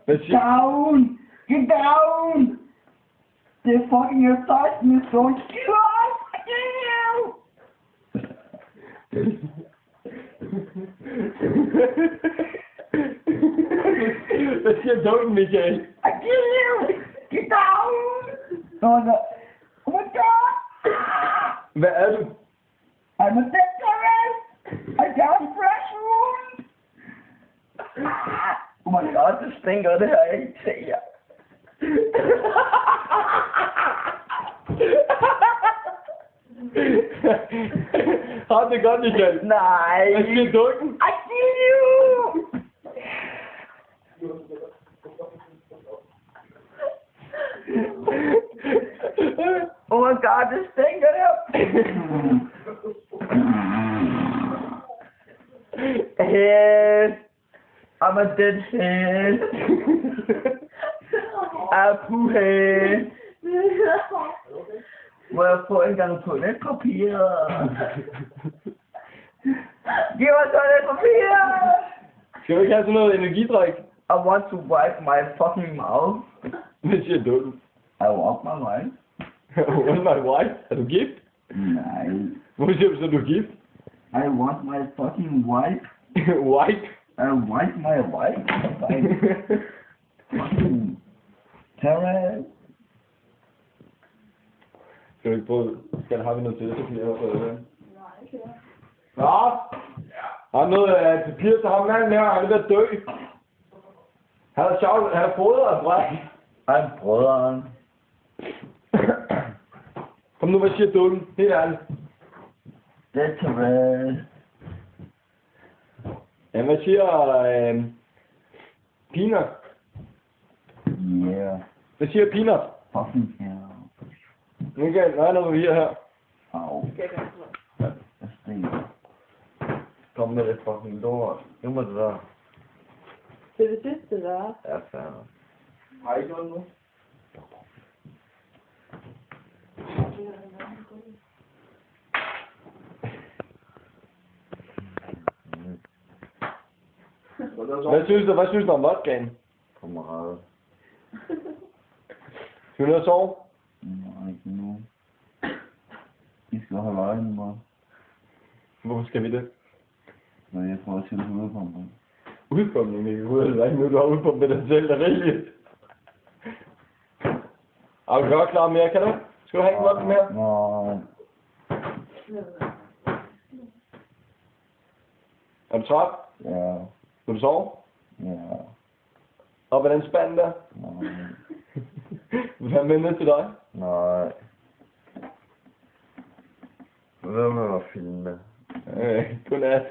Hvad siger du? Down! Get down! Det er fucking effekt, mit son. Get off! Hvad siger dukken, Michael? I kill you! Get down! Oh my god! Oh my god! Hvad er du? I'm a dead terrorist! I got a fresh wound! Oh my god, det stinker, det her ikke se jer. Har det godt, Michael? Nej! Hvad siger dukken? I kill you! Oh my god, det stinker der! Head! I'm a dead head! Apu-head! Må jeg få en gang toiletpapir? Giv mig toiletpapir! Skal du ikke have sådan noget energidrik? I want to wipe my fucking mouth. Hvad siger dukken? I want my wife. What's my wife? Er du gift? Nej. Hvorfor siger du så, du er gift? I want my fucking wife. Wife? I want my wife. Fucking terror. Skal du ikke prøve? Har vi noget til det, så bliver jeg også det? Nå! Har du noget papir til ham manden her? Han er ved at dø. Han er sjovt. Han er fodret, dreng. I'm brødren. Kom nu, hvad siger dukken? Helt ærligt. Det er terror. Ja, hvad siger Peanut? Yeah. Hvad siger Peanut? Fucking hell. Michael, hvad er noget papir her? Au. Jeg stinker. Kom med det fucking lort. Nu må det være. Det er det sidste, der er. Ja, færdig. Har I gjort nu? Hvad synes du om vodkaen? Kammerat. Skal du ned og sove? Nej, ikke nu. I skal holde øje med mig. Hvorfor skal vi det? Når jeg får til udpumpning. Udpumpning, ikke? Hvad er det nu, du har udpumpet dig selv, der rigeligt? Er du godt klar mere, kan du? Skal du have en vodka mere? Nej. Er du træt? Ja. Vil du sove? Ja. Op ad den spand der? Nej. Vil du have med ned til dig? Nej. Hvem er der filme? Godnat.